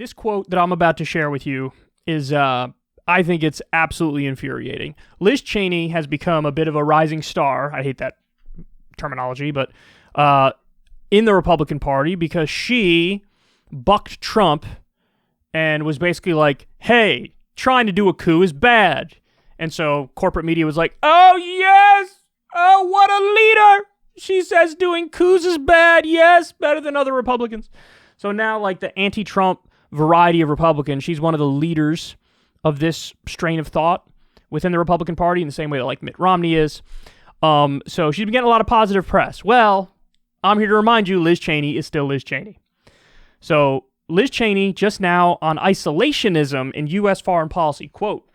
This quote that I'm about to share with you is, I think it's absolutely infuriating. Liz Cheney has become a bit of a rising star. I hate that terminology, but in the Republican Party because she bucked Trump and was basically like, hey, trying to do a coup is bad. And so corporate media was like, oh, yes! Oh, what a leader! She says doing coups is bad. Yes, better than other Republicans. So now, like, the anti-Trump variety of Republican, she's one of the leaders of this strain of thought within the Republican Party in the same way that, like, Mitt Romney is. So she's been getting a lot of positive press. Well, I'm here to remind you, Liz Cheney is still Liz Cheney. So Liz Cheney just now on isolationism in U.S. foreign policy, quote,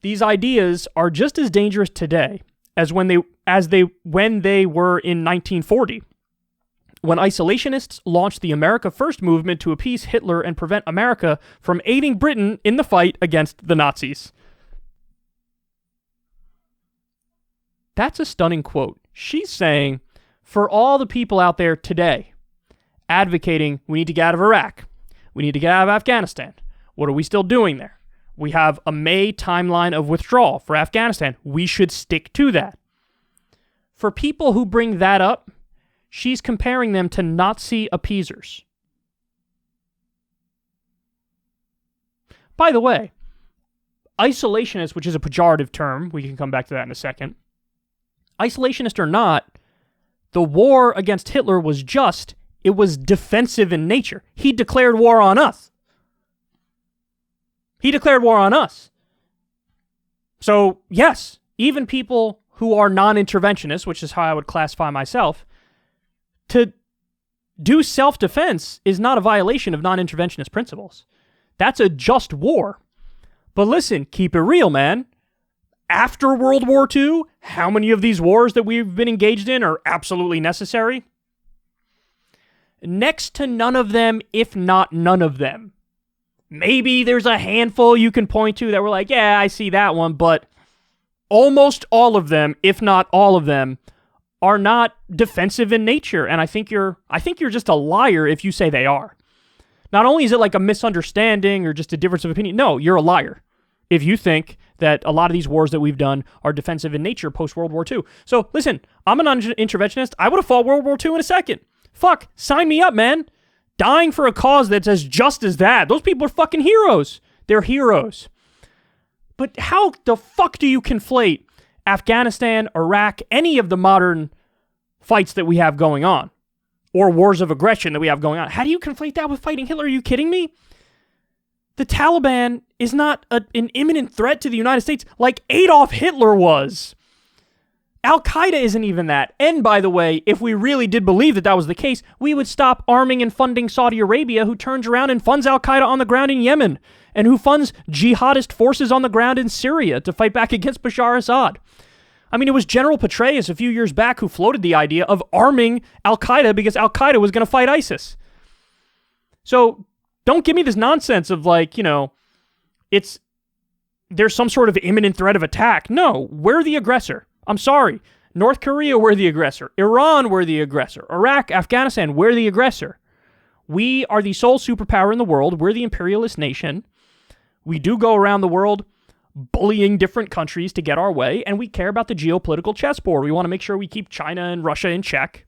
"These ideas are just as dangerous today as when they were in 1940, when isolationists launched the America First movement to appease Hitler and prevent America from aiding Britain in the fight against the Nazis." That's a stunning quote. She's saying, for all the people out there today advocating we need to get out of Iraq, we need to get out of Afghanistan, what are we still doing there? We have a May timeline of withdrawal for Afghanistan. We should stick to that. For people who bring that up, she's comparing them to Nazi appeasers. By the way, isolationist, which is a pejorative term, we can come back to that in a second. Isolationist or not, the war against Hitler was just, it was defensive in nature. He declared war on us. He declared war on us. So, yes, even people who are non-interventionists, which is how I would classify myself, to do self-defense is not a violation of non-interventionist principles. That's a just war. But listen, keep it real, man. After World War II, how many of these wars that we've been engaged in are absolutely necessary? Next to none of them, if not none of them. Maybe there's a handful you can point to that were like, yeah, I see that one, but almost all of them, if not all of them, are not defensive in nature, and I think you're just a liar if you say they are. Not only is it like a misunderstanding or just a difference of opinion, no, you're a liar if you think that a lot of these wars that we've done are defensive in nature post-World War II. So, listen, I'm a non-interventionist. I would have fought World War II in a second. Fuck, sign me up, man. Dying for a cause that's as just as that. Those people are fucking heroes. They're heroes. But how the fuck do you conflate Afghanistan, Iraq, any of the modern fights that we have going on? Or wars of aggression that we have going on? How do you conflate that with fighting Hitler? Are you kidding me? The Taliban is not an imminent threat to the United States like Adolf Hitler was. Al-Qaeda isn't even that. And by the way, if we really did believe that that was the case, we would stop arming and funding Saudi Arabia, who turns around and funds Al-Qaeda on the ground in Yemen, and who funds jihadist forces on the ground in Syria to fight back against Bashar Assad. I mean, it was General Petraeus a few years back who floated the idea of arming Al-Qaeda because Al-Qaeda was going to fight ISIS. So don't give me this nonsense of like, you know, there's some sort of imminent threat of attack. No, we're the aggressor. I'm sorry. North Korea, we're the aggressor. Iran, we're the aggressor. Iraq, Afghanistan, we're the aggressor. We are the sole superpower in the world. We're the imperialist nation. We do go around the world bullying different countries to get our way, and we care about the geopolitical chessboard. We want to make sure we keep China and Russia in check.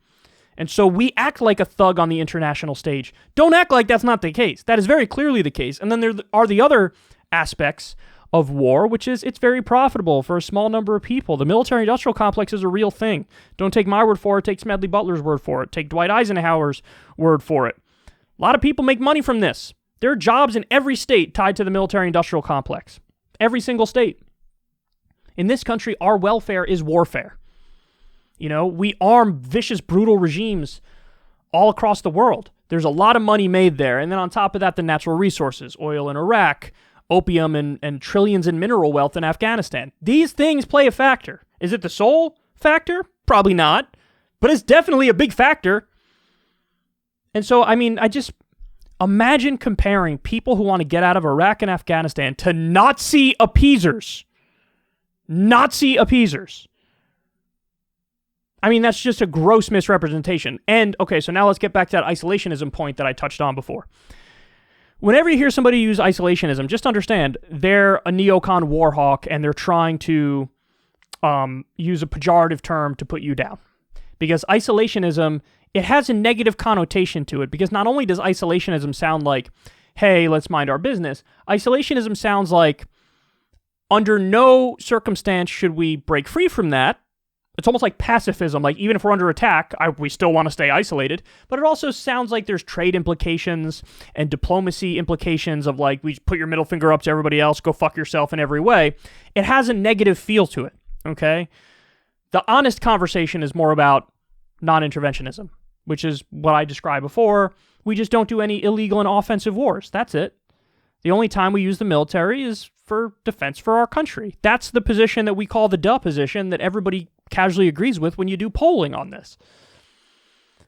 And so we act like a thug on the international stage. Don't act like that's not the case. That is very clearly the case. And then there are the other aspects of war, which is it's very profitable for a small number of people. The military-industrial complex is a real thing. Don't take my word for it. Take Smedley Butler's word for it. Take Dwight Eisenhower's word for it. A lot of people make money from this. There are jobs in every state tied to the military-industrial complex. Every single state. In this country, our welfare is warfare. You know, we arm vicious, brutal regimes all across the world. There's a lot of money made there. And then on top of that, the natural resources, oil in Iraq, opium and trillions in mineral wealth in Afghanistan. These things play a factor. Is it the sole factor? Probably not. But it's definitely a big factor. And so, I mean, I just imagine comparing people who want to get out of Iraq and Afghanistan to Nazi appeasers. Nazi appeasers. I mean, that's just a gross misrepresentation. And, okay, so now let's get back to that isolationism point that I touched on before. whenever you hear somebody use isolationism, just understand they're a neocon war hawk and they're trying to use a pejorative term to put you down. Because isolationism, it has a negative connotation to it, because not only does isolationism sound like, hey, let's mind our business, isolationism sounds like, under no circumstance should we break free from that. It's almost like pacifism, like even if we're under attack, we still want to stay isolated. But it also sounds like there's trade implications and diplomacy implications of like, we put your middle finger up to everybody else, go fuck yourself in every way. It has a negative feel to it, okay? The honest conversation is more about non-interventionism, which is what I described before. We just don't do any illegal and offensive wars. That's it. The only time we use the military is for defense for our country. That's the position that we call the duh position that everybody casually agrees with when you do polling on this.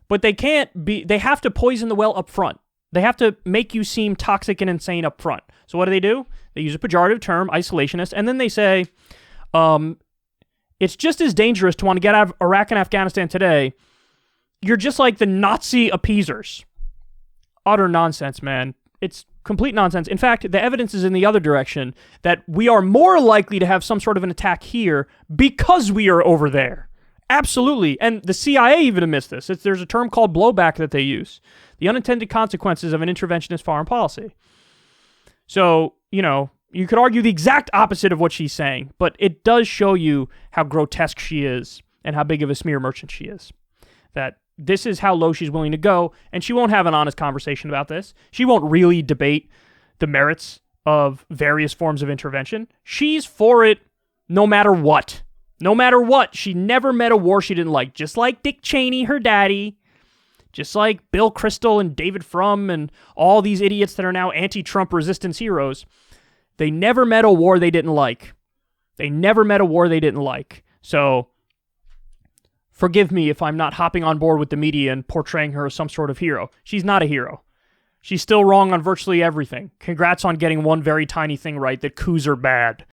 But they have to poison the well up front. They have to make you seem toxic and insane up front. So what do? They use a pejorative term, isolationist, and then they say, it's just as dangerous to want to get out of Iraq and Afghanistan today. You're just like the Nazi appeasers. Utter nonsense, man. It's complete nonsense. In fact, the evidence is in the other direction, that we are more likely to have some sort of an attack here because we are over there. Absolutely. And the CIA even admits this. There's a term called blowback that they use. The unintended consequences of an interventionist foreign policy. So, you could argue the exact opposite of what she's saying, but it does show you how grotesque she is and how big of a smear merchant she is. That this is how low she's willing to go, and she won't have an honest conversation about this. She won't really debate the merits of various forms of intervention. She's for it no matter what. No matter what. She never met a war she didn't like. Just like Dick Cheney, her daddy. Just like Bill Kristol and David Frum and all these idiots that are now anti-Trump resistance heroes. They never met a war they didn't like. They never met a war they didn't like. So, forgive me if I'm not hopping on board with the media and portraying her as some sort of hero. She's not a hero. She's still wrong on virtually everything. Congrats on getting one very tiny thing right, that coups are bad.